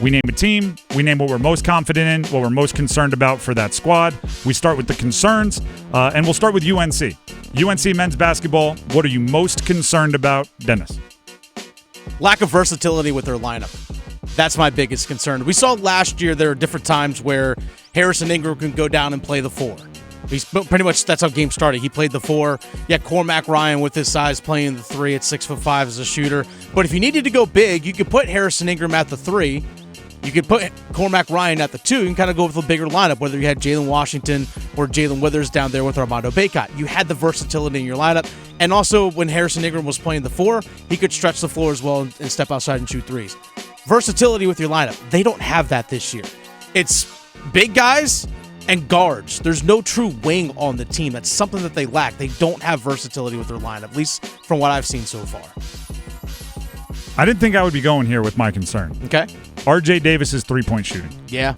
We name a team. We name what we're most confident in, what we're most concerned about for that squad. We start with the concerns, and we'll start with UNC. UNC men's basketball, what are you most concerned about, Dennis? Lack of versatility with their lineup. That's my biggest concern. We saw last year there are different times where Harrison Ingram can go down and play the 4. He's pretty much, that's how game started. He played the 4. You had Cormac Ryan with his size playing the 3 at 6'5" as a shooter. But if you needed to go big, you could put Harrison Ingram at the 3. You could put Cormac Ryan at the 2. You can kind of go with a bigger lineup, whether you had Jalen Washington or Jalen Withers down there with Armando Bacot. You had the versatility in your lineup. And also, when Harrison Ingram was playing the 4, he could stretch the floor as well and step outside and shoot threes. Versatility with your lineup. They don't have that this year. It's big guys and guards. There's no true wing on the team. That's something that they lack. They don't have versatility with their lineup, at least from what I've seen so far. I didn't think I would be going here with my concern. Okay. R.J. Davis's three-point shooting. Yeah.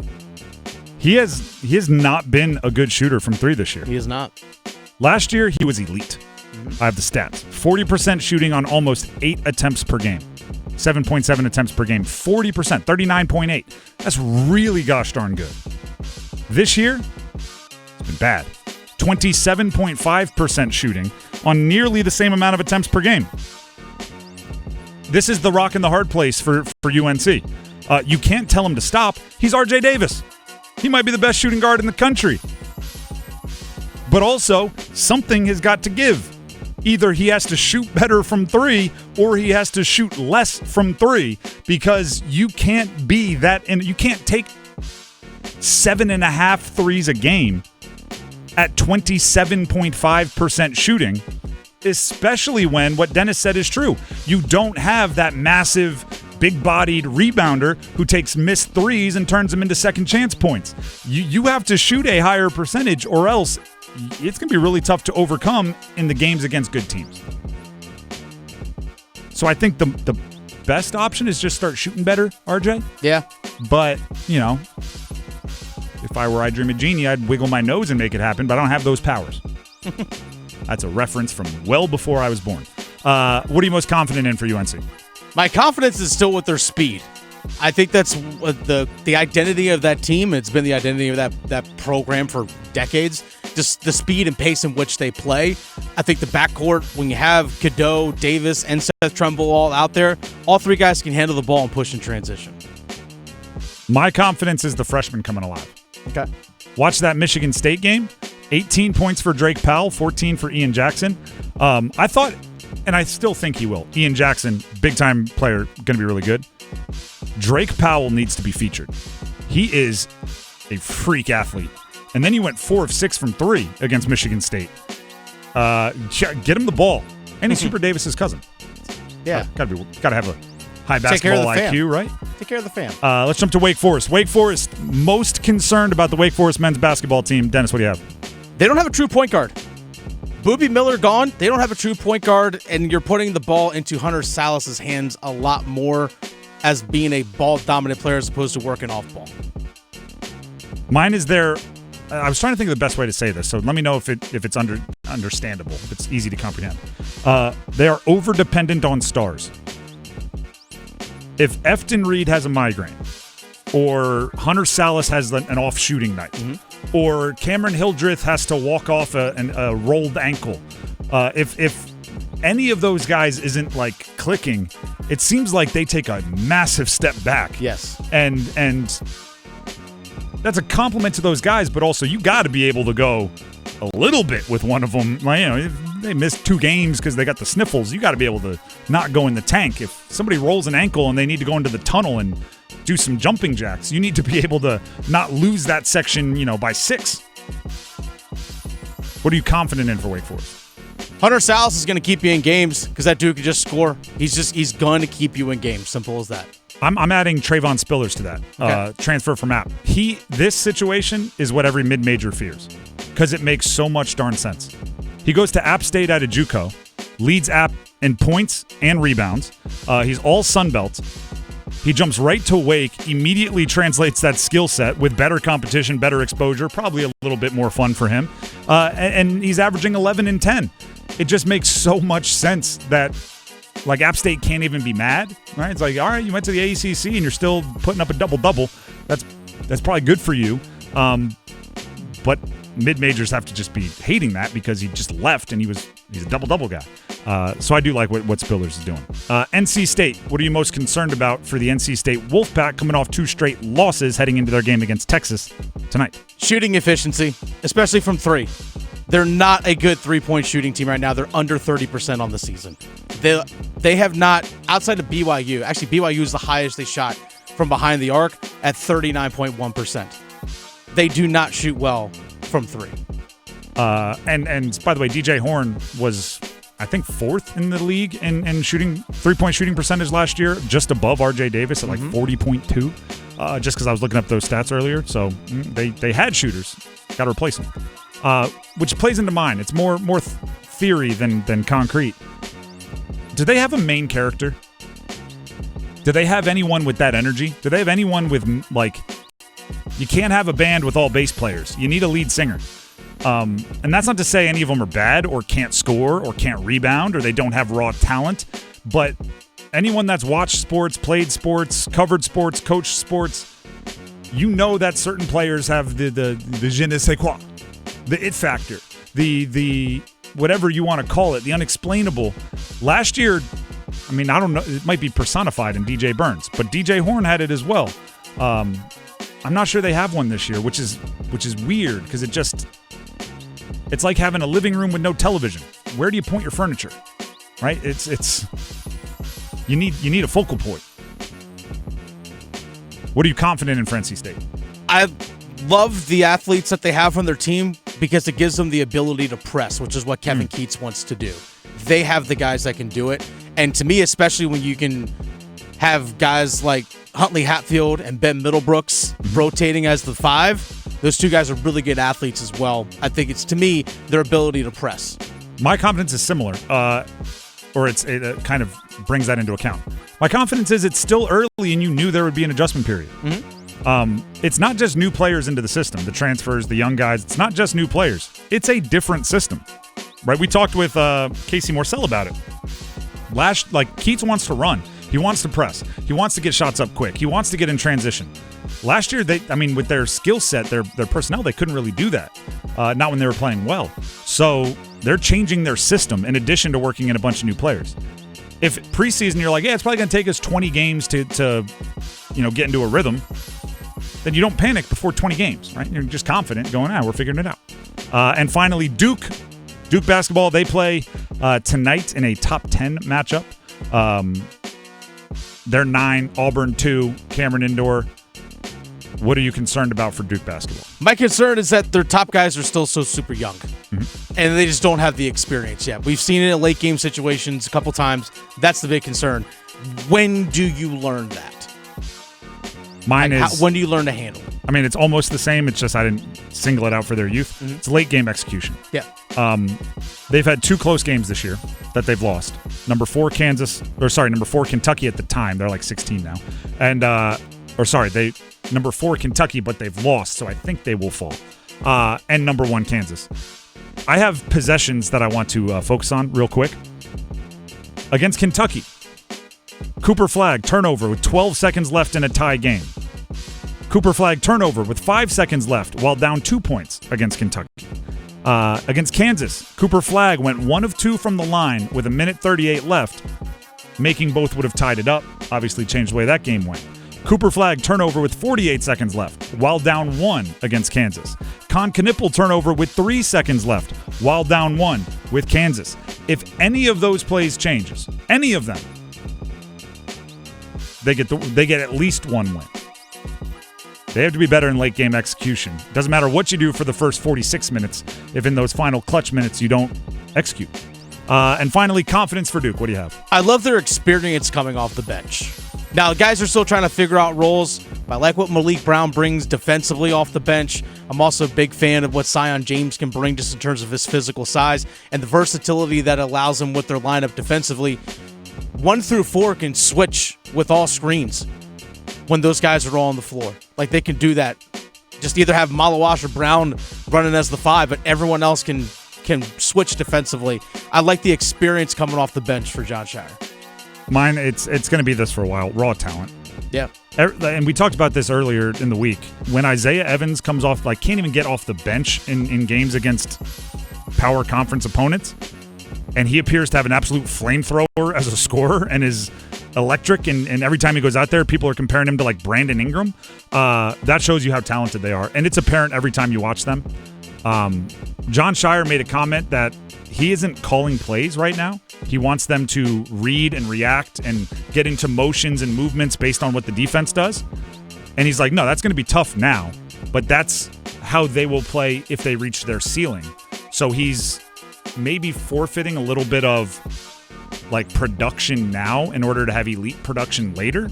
He has not been a good shooter from 3 this year. He is not. Last year, he was elite. I have the stats. 40% shooting on almost 8 attempts per game. 7.7 attempts per game. 40%, 39.8. That's really gosh darn good. This year, it's been bad. 27.5% shooting on nearly the same amount of attempts per game. This is the rock and the hard place for UNC. You can't tell him to stop. He's R.J. Davis. He might be the best shooting guard in the country. But also, something has got to give. Either he has to shoot better from 3 or he has to shoot less from 3, because you can't be that, and you can't take 7.5 threes a game at 27.5% shooting, especially when what Dennis said is true. You don't have that massive, big-bodied rebounder who takes missed threes and turns them into second chance points. You have to shoot a higher percentage, or else it's going to be really tough to overcome in the games against good teams. So I think the best option is just start shooting better, RJ. Yeah. But, if I were I Dream a Genie, I'd wiggle my nose and make it happen, but I don't have those powers. That's a reference from well before I was born. What are you most confident in for UNC? My confidence is still with their speed. I think that's the identity of that team. It's been the identity of that program for decades. Just the speed and pace in which they play. I think the backcourt, when you have Cadeau, Davis, and Seth Trumbull all out there, all 3 guys can handle the ball and push in transition. My confidence is the freshman coming alive. Okay. Watch that Michigan State game. 18 points for Drake Powell, 14 for Ian Jackson. I thought, and I still think he will, Ian Jackson, big-time player, going to be really good. Drake Powell needs to be featured. He is a freak athlete. And then he went 4 of 6 from 3 against Michigan State. Get him the ball. And he's Super Davis's cousin. Yeah. Got to have a high basketball IQ, right? Take care of the fam. Let's jump to Wake Forest. Wake Forest, most concerned about the Wake Forest men's basketball team. Dennis, what do you have? They don't have a true point guard. Boobie Miller gone. They don't have a true point guard, and you're putting the ball into Hunter Salas's hands a lot more as being a ball-dominant player as opposed to working off ball. Mine is their... I was trying to think of the best way to say this, so let me know if it's understandable, if it's easy to comprehend. They are over-dependent on stars. If Efton Reed has a migraine, or Hunter Salas has an off-shooting night, or Cameron Hildreth has to walk off a rolled ankle, if any of those guys isn't clicking, it seems like they take a massive step back. Yes. And that's a compliment to those guys, but also you got to be able to go a little bit with one of them. If they missed 2 games because they got the sniffles, you got to be able to not go in the tank. If somebody rolls an ankle and they need to go into the tunnel and do some jumping jacks, you need to be able to not lose that section, by 6. What are you confident in for Wake Forest? Hunter Salas is going to keep you in games because that dude can just score. He's going to keep you in games. Simple as that. I'm adding Trayvon Spillers to that. Okay. Transfer from App. This situation is what every mid-major fears because it makes so much darn sense. He goes to App State out of JUCO, leads App in points and rebounds. He's all Sun Belt. He jumps right to Wake, immediately translates that skill set with better competition, better exposure, probably a little bit more fun for him. And he's averaging 11 and 10. It just makes so much sense that Like, App State can't even be mad, right? It's like, all right, you went to the ACC and you're still putting up a double-double. That's probably good for you. But mid-majors have to just be hating that because he just left and he's a double-double guy. So I do like what Spillers is doing. NC State, what are you most concerned about for the NC State Wolfpack coming off 2 straight losses heading into their game against Texas tonight? Shooting efficiency, especially from 3. They're not a good 3-point shooting team right now. They're under 30% on the season. They have not, outside of BYU, actually BYU is the highest they shot from behind the arc at 39.1%. They do not shoot well from 3. And by the way, DJ Horn was, I think, 4th in the league in shooting 3-point shooting percentage last year, just above RJ Davis at like 40.2. Just because I was looking up those stats earlier, so they had shooters, got to replace them. Which plays into mine. It's more theory than concrete. Do they have a main character? Do they have anyone with that energy? Do they have anyone with, like, you can't have a band with all bass players. You need a lead singer. And that's not to say any of them are bad or can't score or can't rebound or they don't have raw talent. But anyone that's watched sports, played sports, covered sports, coached sports, you know that certain players have the je ne sais quoi, the it factor, the whatever you want to call it, the unexplainable. Last year, I mean, I don't know, it might be personified in DJ Burns, but DJ Horn had it as well. I'm not sure they have one this year, which is weird because it's like having a living room with no television. Where do you point your furniture? Right? It's you need a focal point. What are you confident in for NC State? I love the athletes that they have on their team because it gives them the ability to press, which is what Kevin Keatts wants to do. They have the guys that can do it. And to me, especially when you can have guys like Huntley Hatfield and Ben Middlebrooks rotating as the 5, those 2 guys are really good athletes as well. I think it's, to me, their ability to press. My confidence is similar, or it kind of brings that into account. My confidence is it's still early and you knew there would be an adjustment period. It's not just new players into the system, the transfers, the young guys. It's not just new players. It's a different system, right? We talked with Casey Morcell about it. Keatts wants to run. He wants to press. He wants to get shots up quick. He wants to get in transition. Last year, with their skill set, their personnel, they couldn't really do that. Not when they were playing well. So they're changing their system in addition to working in a bunch of new players. If preseason you're like, yeah, it's probably going to take us 20 games to get into a rhythm, then you don't panic before 20 games, right? You're just confident going, we're figuring it out. And finally, Duke basketball, they play tonight in a top 10 matchup. They're 9, Auburn 2, Cameron Indoor. What are you concerned about for Duke basketball? My concern is that their top guys are still so super young, and they just don't have the experience yet. We've seen it in late game situations a couple times. That's the big concern. When do you learn that? When do you learn to handle it? I mean, it's almost the same. It's just I didn't single it out for their youth. It's late game execution. Yeah. They've had 2 close games this year that they've lost. Number 4 Kentucky at the time. They're like 16 now. And number 4 Kentucky, but they've lost, so I think they will fall. And number 1 Kansas. I have possessions that I want to focus on real quick. Against Kentucky, Cooper Flagg turnover with 12 seconds left in a tie game. Cooper Flagg turnover with 5 seconds left while down 2 points against Kentucky. Against Kansas, Cooper Flagg went 1 of 2 from the line with 1:38 left, making both would have tied it up. Obviously changed the way that game went. Cooper Flagg turnover with 48 seconds left while down 1 against Kansas. Con Knippel turnover with 3 seconds left while down 1 with Kansas. If any of those plays changes, any of them, they get at least 1 win. They have to be better in late game execution. Doesn't matter what you do for the first 46 minutes if in those final clutch minutes you don't execute. And finally, confidence for Duke. What do you have? I love their experience coming off the bench. Now, guys are still trying to figure out roles. I like what Malik Brown brings defensively off the bench. I'm also a big fan of what Sion James can bring just in terms of his physical size and the versatility that allows them with their lineup defensively. 1 through 4 can switch with all screens when those guys are all on the floor. Like, they can do that. Just either have Malawash or Brown running as the 5, but everyone else can switch defensively. I like the experience coming off the bench for John Shire. Mine, it's going to be this for a while. Raw talent. Yeah. And we talked about this earlier in the week. When Isaiah Evans comes off, like, can't even get off the bench in games against power conference opponents, and he appears to have an absolute flamethrower as a scorer and is electric, and every time he goes out there, people are comparing him to, like, Brandon Ingram. That shows you how talented they are, and it's apparent every time you watch them. John Shire made a comment that he isn't calling plays right now. He wants them to read and react and get into motions and movements based on what the defense does. And he's like, no, that's going to be tough now, but that's how they will play if they reach their ceiling. So he's maybe forfeiting a little bit of, like, production now in order to have elite production later,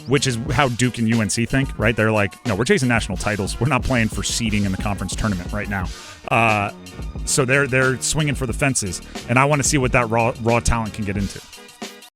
which is how Duke and UNC think, right? They're like, no, we're chasing national titles. We're not playing for seeding in the conference tournament right now. So they're swinging for the fences, and I want to see what that raw talent can get into.